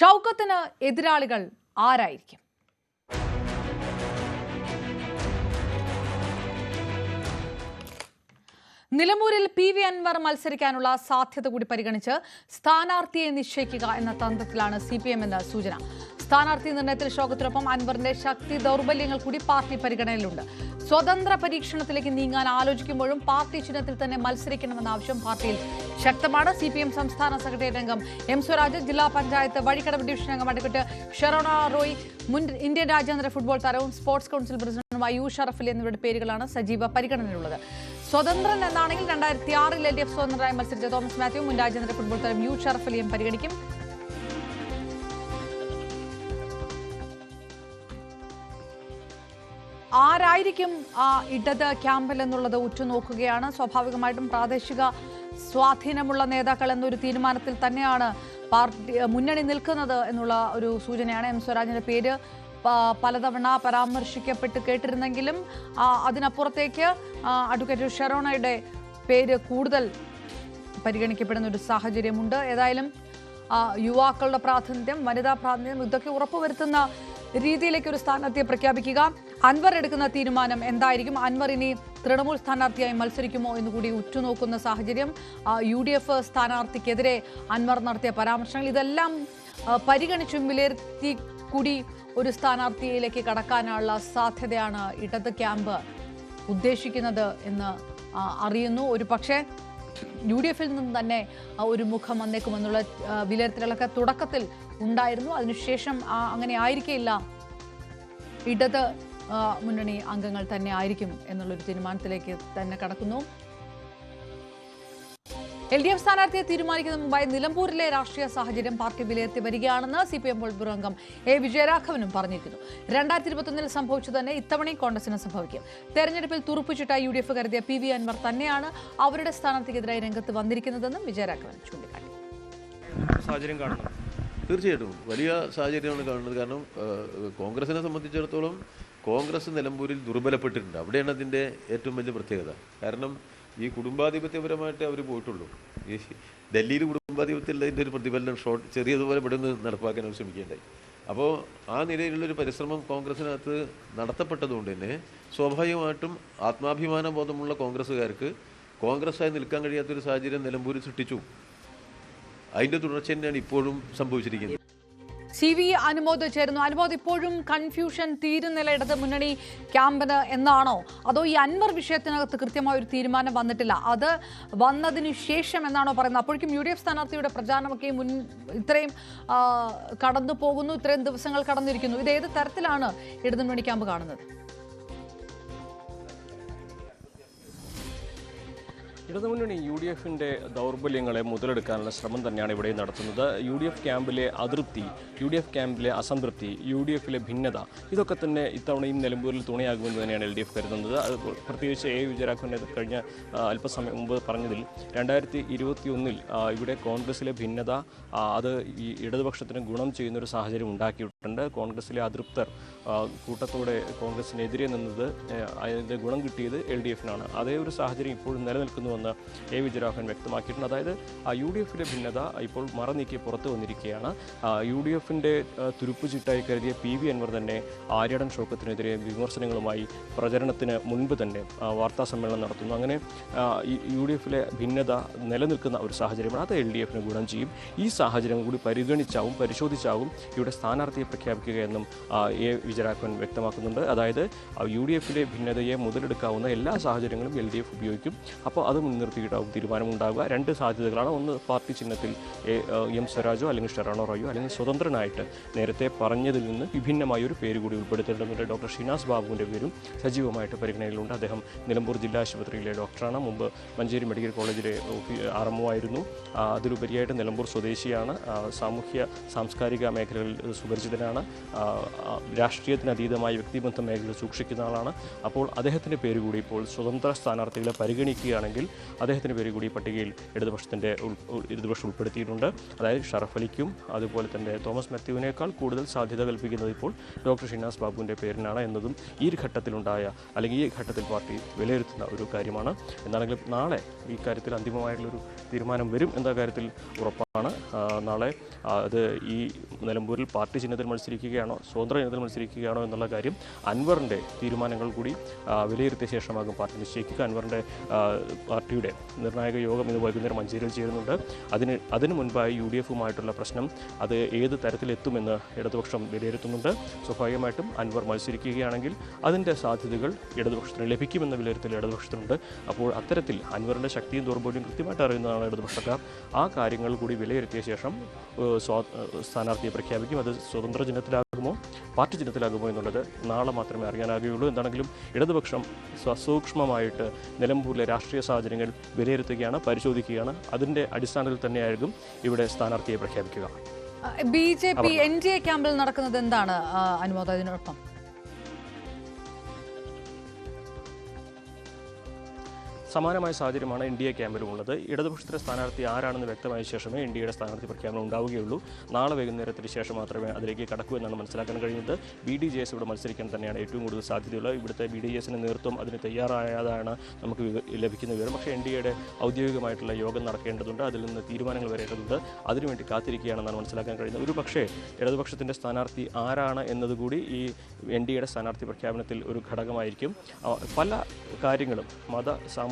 ഷൗക്കത്തിന് എതിരാളികൾ ആരായിരിക്കും? നിലമ്പൂരിൽ PV അൻവർ മത്സരിക്കാനുള്ള സാധ്യത കൂടി പരിഗണിച്ച് സ്ഥാനാർത്ഥിയെ നിശ്ചയിക്കുക എന്ന തന്ത്രത്തിലാണ് CPM എന്ന സൂചന. സ്ഥാനാർത്ഥി നിർണയത്തിൽ ഷൗക്കത്തിനൊപ്പം അൻവറിന്റെ ശക്തി ദൗർബല്യങ്ങൾ കൂടി പാർട്ടി പരിഗണനയിലുണ്ട്. സ്വതന്ത്ര പരീക്ഷണത്തിലേക്ക് നീങ്ങാൻ ആലോചിക്കുമ്പോഴും പാർട്ടി ചിഹ്നത്തിൽ തന്നെ മത്സരിക്കണമെന്ന ആവശ്യം പാർട്ടിയിൽ ശക്തമാണ്. CPM സംസ്ഥാന സെക്രട്ടേറിയറ്റ് അംഗം M. സ്വരാജ്, ജില്ലാ പഞ്ചായത്ത് വഴിക്കടവ് ഡിവിഷൻ അംഗം അഡ്വക്കേറ്റ് ഷെറോണ റോയ്, മുൻ ഇന്ത്യൻ രാജ്യാന്തര ഫുട്ബോൾ താരവും സ്പോർട്സ് കൗൺസിൽ പ്രസിഡന്റുമായ U. ഷറഫ് അലി എന്നിവരുടെ പേരുകളാണ് സജീവ പരിഗണനയിലുള്ളത്. സ്വതന്ത്രൻ എന്നാണെങ്കിൽ 2006 LDF സ്വതന്ത്രരായി മത്സരിച്ച തോമസ് മാത്യു, മുൻ രാജ്യാന്തര ഫുട്ബോൾ താരം U. ഷറഫ് അലിയും പരിഗണിക്കും. ആരായിരിക്കും ആ ഇടത് ക്യാമ്പിൽ എന്നുള്ളത് ഉറ്റുനോക്കുകയാണ്. സ്വാഭാവികമായിട്ടും പ്രാദേശിക സ്വാധീനമുള്ള നേതാക്കൾ എന്നൊരു തീരുമാനത്തിൽ തന്നെയാണ് പാർട്ടി മുന്നണി നിൽക്കുന്നത് എന്നുള്ള ഒരു സൂചനയാണ്. M. സ്വരാജിന്റെ പേര് പലതവണ പരാമർശിക്കപ്പെട്ട് കേട്ടിരുന്നെങ്കിലും അതിനപ്പുറത്തേക്ക് അഡ്വക്കേറ്റ് ഷെറോണയുടെ പേര് കൂടുതൽ പരിഗണിക്കപ്പെടുന്ന ഒരു സാഹചര്യമുണ്ട്. ഏതായാലും യുവാക്കളുടെ പ്രാതിനിധ്യം, വനിതാ പ്രാതിനിധ്യം, ഇതൊക്കെ ഉറപ്പുവരുത്തുന്ന രീതിയിലേക്ക് ഒരു സ്ഥാനാർത്ഥിയെ പ്രഖ്യാപിക്കുക. അൻവർ എടുക്കുന്ന തീരുമാനം എന്തായിരിക്കും? അൻവർ ഇനി തൃണമൂൽ സ്ഥാനാർത്ഥിയായി മത്സരിക്കുമോ എന്നുകൂടി ഉറ്റുനോക്കുന്ന സാഹചര്യം. UDF സ്ഥാനാർത്ഥിക്കെതിരെ അൻവർ നടത്തിയ പരാമർശങ്ങൾ, ഇതെല്ലാം പരിഗണിച്ചും വിലയിരുത്തി കൂടി ഒരു സ്ഥാനാർത്ഥിയിലേക്ക് കടക്കാനുള്ള സാധ്യതയാണ് ഇടത് ക്യാമ്പ് ഉദ്ദേശിക്കുന്നത് എന്ന് അറിയുന്നു. ഒരു പക്ഷേ UDF-ൽ നിന്ന് തന്നെ ഒരു മുഖം വന്നേക്കുമെന്നുള്ള വിലയിരുത്തലുകളൊക്കെ തുടക്കത്തിൽ ഉണ്ടായിരുന്നു. അതിനുശേഷം അങ്ങനെ ആയിരിക്കില്ല, ഇടത് മുന്നണി അംഗങ്ങൾ തന്നെ ആയിരിക്കും എന്നുള്ളൊരു തീരുമാനത്തിലേക്ക് തന്നെ കടക്കുന്നു. LDF സ്ഥാനാർത്ഥിയെ തീരുമാനിക്കുന്നതിന് മുമ്പായി നിലമ്പൂരിലെ രാഷ്ട്രീയ സാഹചര്യം പാർട്ടി വിലയിരുത്തി വരികയാണെന്ന് CPM പൊളിറ്റ്ബ്യൂറോ അംഗം A. വിജയരാഘവനും പറഞ്ഞിരിക്കുന്നു. 2021 സംഭവിച്ചു തന്നെ ഇത്തവണയും കോൺഗ്രസിന് സംഭവിക്കും. തെരഞ്ഞെടുപ്പിൽ തുറുപ്പുചിട്ടായി UDF കരുതിയ PV അൻവർ തന്നെയാണ് അവരുടെ സ്ഥാനാർത്ഥിക്കെതിരായി രംഗത്ത് വന്നിരിക്കുന്നതെന്നും വിജയരാഘവൻ ചൂണ്ടിക്കാട്ടി. തീർച്ചയായിട്ടും വലിയ സാഹചര്യമാണ് കാണുന്നത്. കാരണം കോൺഗ്രസിനെ സംബന്ധിച്ചിടത്തോളം കോൺഗ്രസ് നിലമ്പൂരിൽ ദുർബലപ്പെട്ടിട്ടുണ്ട്. അവിടെയാണ് അതിൻ്റെ ഏറ്റവും വലിയ പ്രത്യേകത. കാരണം ഈ കുടുംബാധിപത്യപരമായിട്ട് അവർ പോയിട്ടുള്ളൂ. ഈ ഡൽഹിയിൽ കുടുംബാധിപത്യമുള്ളതിൻ്റെ ഒരു പ്രതിഫലനം ചെറിയതുപോലെ ഇവിടെ നിന്ന് നടപ്പാക്കാൻ അവർ ശ്രമിക്കേണ്ടായി. അപ്പോൾ ആ നിലയിലുള്ളൊരു പരിശ്രമം കോൺഗ്രസിനകത്ത് നടത്തപ്പെട്ടതുകൊണ്ട് തന്നെ സ്വാഭാവികമായിട്ടും ആത്മാഭിമാന ബോധമുള്ള കോൺഗ്രസ്സുകാർക്ക് കോൺഗ്രസ്സായി നിൽക്കാൻ കഴിയാത്തൊരു സാഹചര്യം നിലമ്പൂരിൽ സൃഷ്ടിച്ചു. അതിൻ്റെ തുടർച്ച തന്നെയാണ് ഇപ്പോഴും സംഭവിച്ചിരിക്കുന്നത്. CV അനുമോദ് ചേരുന്നു. അനുമോദ്, ഇപ്പോഴും കൺഫ്യൂഷൻ തീരുന്നില്ല ഇടത് മുന്നണി ക്യാമ്പിന് എന്നാണോ, അതോ ഈ അൻവർ വിഷയത്തിനകത്ത് കൃത്യമായ ഒരു തീരുമാനം വന്നിട്ടില്ല, അത് വന്നതിന് ശേഷം എന്നാണോ പറയുന്നത്? അപ്പോഴേക്കും UDF സ്ഥാനാർത്ഥിയുടെ പ്രചാരണമൊക്കെ ഇത്രയും കടന്നു പോകുന്നു, ഇത്രയും ദിവസങ്ങൾ കടന്നിരിക്കുന്നു. ഇത് ഏത് തരത്തിലാണ് ഇടത് മുന്നണി ക്യാമ്പ് കാണുന്നത്? ഇടതുമുന്നണി UDF-ന്റെ ദൗർബല്യങ്ങളെ മുതലെടുക്കാനുള്ള ശ്രമം തന്നെയാണ് ഇവിടെ നടത്തുന്നത്. UDF ക്യാമ്പിലെ അതൃപ്തി, UDF ക്യാമ്പിലെ അസംതൃപ്തി, UDF-ലെ ഭിന്നത, ഇതൊക്കെ തന്നെ ഇത്തവണയും നിലമ്പൂരിൽ തുണയാകുമെന്ന് തന്നെയാണ് LDF കരുതുന്നത്. അത് പ്രത്യേകിച്ച് A. വിജയരാഘവൻ കഴിഞ്ഞ അല്പസമയം മുമ്പ് പറഞ്ഞതിൽ 2021 ഇവിടെ കോൺഗ്രസിലെ ഭിന്നത അത് ഈ ഇടതുപക്ഷത്തിന് ഗുണം ചെയ്യുന്നൊരു സാഹചര്യം ഉണ്ടാക്കിയിട്ടുണ്ട്. കോൺഗ്രസിലെ അതൃപ്തർ കൂട്ടത്തോടെ കോൺഗ്രസിനെതിരെ നിന്നത് അതിൻ്റെ ഗുണം കിട്ടിയത് LDF-നാണ്. അതേ ഒരു സാഹചര്യം ഇപ്പോഴും നിലനിൽക്കുന്നുവെന്ന് A. വിജയരാഘവൻ വ്യക്തമാക്കിയിട്ടുണ്ട്. അതായത് UDF-ലെ ഭിന്നത ഇപ്പോൾ മറനീക്കി പുറത്തു വന്നിരിക്കുകയാണ്. UDF-ന്റെ തുരുപ്പുചിട്ടായി കരുതിയ PV അൻവർ തന്നെ ആര്യടൻ ഷൗക്കത്തിനെതിരെ വിമർശനങ്ങളുമായി പ്രചരണത്തിന് മുൻപ് തന്നെ വാർത്താ സമ്മേളനം നടത്തുന്നു. അങ്ങനെ UDF-ലെ ഭിന്നത നിലനിൽക്കുന്ന ഒരു സാഹചര്യമാണ്. അത് LDF-ന് ഗുണം ചെയ്യും. ഈ സാഹചര്യം കൂടി പരിശോധിച്ചാവും ഇവിടെ സ്ഥാനാർത്ഥിയെ പ്രഖ്യാപിക്കുകയെന്നും A. വിജയരാഘവൻ വ്യക്തമാക്കുന്നുണ്ട്. അതായത് UDF-ലെ ഭിന്നതയെ മുതലെടുക്കാവുന്ന എല്ലാ സാഹചര്യങ്ങളും LDF ഉപയോഗിക്കും. അപ്പോൾ അത് മുൻനിർത്തിയിട്ടാവും തീരുമാനമുണ്ടാവുക. രണ്ട് സാധ്യതകളാണ്. ഒന്ന്, പാർട്ടി ചിഹ്നത്തിൽ M. സ്വരാജോ അല്ലെങ്കിൽ ഷെറോണ റോയോ അല്ലെങ്കിൽ സ്വതന്ത്രനായിട്ട് നേരത്തെ പറഞ്ഞതിൽ നിന്ന് വിഭിന്നമായ ഒരു പേര് കൂടി ഉൾപ്പെടുത്തേണ്ടതുണ്ട്. ഡോക്ടർ ഷിനാസ് ബാബുവിൻ്റെ പേരും സജീവമായിട്ട് പരിഗണനയിലുണ്ട്. അദ്ദേഹം നിലമ്പൂർ ജില്ലാ ആശുപത്രിയിലെ ഡോക്ടറാണ്. മുമ്പ് മഞ്ചേരി മെഡിക്കൽ കോളേജിലെ RMO ആയിരുന്നു. അതിലുപരിയായിട്ട് നിലമ്പൂർ സ്വദേശിയാണ്. സാംസ്കാരിക മേഖലകളിൽ സുപരിചിതനാണ്. രാഷ്ട്രീയത്തിനതീതമായ വ്യക്തിബന്ധ മേഖലയിൽ സൂക്ഷിക്കുന്ന ആളാണ്. അപ്പോൾ അദ്ദേഹത്തിൻ്റെ പേര് കൂടി ഇപ്പോൾ സ്വതന്ത്ര സ്ഥാനാർത്ഥികളെ പരിഗണിക്കുകയാണെങ്കിൽ അദ്ദേഹത്തിൻ്റെ പേര് കൂടി പട്ടികയിൽ ഇടതുപക്ഷം ഉൾപ്പെടുത്തിയിട്ടുണ്ട്. അതായത് ഷറഫ് അലിക്കും അതുപോലെ തന്നെ തോമസ് മാത്യുവിനേക്കാൾ കൂടുതൽ സാധ്യത കൽപ്പിക്കുന്നത് ഇപ്പോൾ ഡോക്ടർ ഷിനാസ് ബാബുവിൻ്റെ പേരിനാണ് എന്നതും ഈ ഘട്ടത്തിൽ പാർട്ടി വിലയിരുത്തുന്ന ഒരു കാര്യമാണ്. എന്താണെങ്കിലും നാളെ ഈ കാര്യത്തിൽ അന്തിമമായിട്ടുള്ളൊരു തീരുമാനം വരും എന്ന കാര്യത്തിൽ ഉറപ്പാണ്. നാളെ അത് ഈ നിലമ്പൂരിൽ പാർട്ടി ചിഹ്നത്തിൽ മത്സരിക്കുകയാണോ സ്വതന്ത്ര ചിഹ്നത്തിൽ മത്സരിക്കുകയാണോ എന്നുള്ള കാര്യം അൻവറിൻ്റെ തീരുമാനങ്ങൾ കൂടി വിലയിരുത്തിയ ശേഷമാകും പാർട്ടി നിശ്ചയിക്കുക. അൻവറിൻ്റെ പാർട്ടിയുടെ നിർണായക യോഗം ഇന്ന് വൈകുന്നേരം മഞ്ചേരിയിൽ ചേരുന്നുണ്ട്. അതിന് മുൻപായി UDF-ഉമായിട്ടുള്ള പ്രശ്നം അത് ഏത് തരത്തിലെത്തുമെന്ന് ഇടതുപക്ഷം വിലയിരുത്തുന്നുണ്ട്. സ്വാഭാവികമായിട്ടും അൻവർ മത്സരിക്കുകയാണെങ്കിൽ അതിൻ്റെ സാധ്യതകൾ ഇടതുപക്ഷത്തിന് ലഭിക്കുമെന്ന വിലയിരുത്തൽ ഇടതുപക്ഷത്തിനുണ്ട്. അപ്പോൾ അത്തരത്തിൽ അൻവറിൻ്റെ ശക്തിയും ദൗർബല്യവും കൃത്യമായിട്ട് അറിയുന്നതാണ് ഇടതുപക്ഷക്കാർ. ആ കാര്യങ്ങൾ കൂടി വിലയിരുത്തിയ ശേഷം സ്ഥാനാർത്ഥിയെ പ്രഖ്യാപിക്കും. അത് സ്വതന്ത്ര ചിഹ്നത്തിലാകുമോ പാർട്ടി ചിഹ്നത്തിലാകുമോ എന്നുള്ളത് നാളെ മാത്രമേ അറിയാനാകുകയുള്ളൂ. എന്താണെങ്കിലും ഇടതുപക്ഷം സസൂക്ഷ്മമായിട്ട് നിലമ്പൂരിലെ രാഷ്ട്രീയ സാഹചര്യങ്ങൾ വിലയിരുത്തുകയാണ്, പരിശോധിക്കുകയാണ്. അതിൻ്റെ അടിസ്ഥാനത്തിൽ തന്നെയായിരിക്കും ഇവിടെ സ്ഥാനാർത്ഥിയെ പ്രഖ്യാപിക്കുക. BJP NDA ക്യാമ്പിൽ നടക്കുന്നത് എന്താണ് അനുമോദ? അതിനൊപ്പം സമാനമായ സാഹചര്യമാണ് NDA ക്യാമ്പിലും ഉള്ളത്. ഇടതുപക്ഷത്തിലെ സ്ഥാനാർത്ഥി ആരാണെന്ന് വ്യക്തമായ ശേഷമേ NDAയുടെ സ്ഥാനാർത്ഥി പ്രഖ്യാപനം ഉണ്ടാവുകയുള്ളൂ. നാളെ വൈകുന്നേരത്തിന് ശേഷം മാത്രമേ അതിലേക്ക് കടക്കൂ എന്നാണ് മനസ്സിലാക്കാൻ കഴിയുന്നത്. BDJS ഇവിടെ മത്സരിക്കാൻ തന്നെയാണ് ഏറ്റവും കൂടുതൽ സാധ്യതയുള്ളത്. ഇവിടുത്തെ BDJSന് നേതൃത്വം അതിന് തയ്യാറായതാണ് നമുക്ക് ലഭിക്കുന്ന വിവരം. പക്ഷേ NDAയുടെ ഔദ്യോഗികമായിട്ടുള്ള യോഗം നടക്കേണ്ടതുണ്ട്, അതിൽ നിന്ന് തീരുമാനങ്ങൾ വരേണ്ടതുണ്ട്. അതിനുവേണ്ടി കാത്തിരിക്കുകയാണെന്നാണ് മനസ്സിലാക്കാൻ കഴിയുന്നത്. ഒരു പക്ഷേ ഇടതുപക്ഷത്തിൻ്റെ സ്ഥാനാർത്ഥി ആരാണ് എന്നതുകൂടി ഈ NDAയുടെ സ്ഥാനാർത്ഥി പ്രഖ്യാപനത്തിൽ ഒരു ഘടകമായിരിക്കും. പല കാര്യങ്ങളും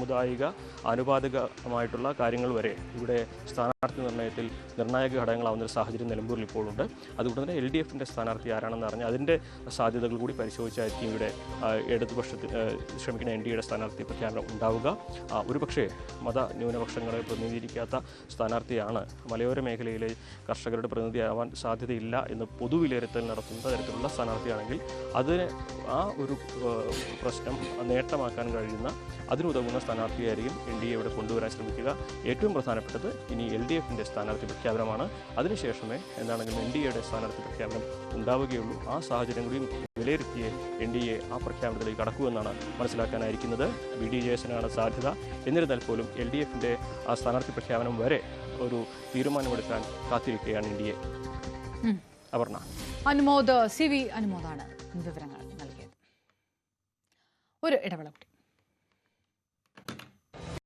സാമുദായിക ആനുപാതികമായിട്ടുള്ള കാര്യങ്ങൾ വരെ ഇവിടെ സ്ഥാനാർത്ഥി നിർണ്ണയത്തിൽ നിർണായക ഘടകങ്ങളാവുന്ന ഒരു സാഹചര്യം നിലമ്പൂരിൽ ഇപ്പോഴുണ്ട്. അതുകൊണ്ട് തന്നെ LDFൻ്റെ സ്ഥാനാർത്ഥി ആരാണെന്ന് അറിഞ്ഞാൽ അതിൻ്റെ സാധ്യതകൾ കൂടി പരിശോധിച്ചായിരിക്കും ഇവിടെ NDAയുടെ സ്ഥാനാർത്ഥി പ്രഖ്യാപനം ഉണ്ടാവുക. ഒരുപക്ഷേ ന്യൂനപക്ഷങ്ങളെ പ്രതിനിധീകരിക്കാത്ത സ്ഥാനാർത്ഥിയാണ്, മലയോര മേഖലയിലെ കർഷകരുടെ പ്രതിനിധിയാവാൻ സാധ്യതയില്ല എന്ന് പൊതുവിലയിരുത്തൽ നടത്തുന്ന തരത്തിലുള്ള സ്ഥാനാർത്ഥിയാണെങ്കിൽ അതിന് ആ ഒരു പ്രശ്നം നേട്ടമാക്കാൻ കഴിയുന്ന അതിനുതകുന്ന സ്ഥാനാർത്ഥിയായിരിക്കും NDA ഇവിടെ കൊണ്ടുവരാൻ ശ്രമിക്കുക. ഏറ്റവും പ്രധാനപ്പെട്ടത് ഇനി LDFൻ്റെ സ്ഥാനാർത്ഥി പ്രഖ്യാപനമാണ്. അതിനുശേഷമേ എന്താണെങ്കിലും NDAയുടെ സ്ഥാനാർത്ഥി പ്രഖ്യാപനം ഉണ്ടാവുകയുള്ളൂ. ആ സാഹചര്യം കൂടി വിലയിരുത്തിയ NDA ആ പ്രഖ്യാപനത്തിലേക്ക് കടക്കുമെന്നാണ് മനസ്സിലാക്കാനായിരിക്കുന്നത്. BDJSനാണ് സാധ്യത. എന്നിരുന്നാൽ പോലും LDFൻ്റെ ആ സ്ഥാനാർത്ഥി പ്രഖ്യാപനം വരെ ഒരു തീരുമാനമെടുക്കാൻ കാത്തിരിക്കുകയാണ് NDA. അപർണ. അനുമോദ് CV അനുമോദാണ് വിവരങ്ങൾ നൽകിയത്. ഒരു ഇടവേള.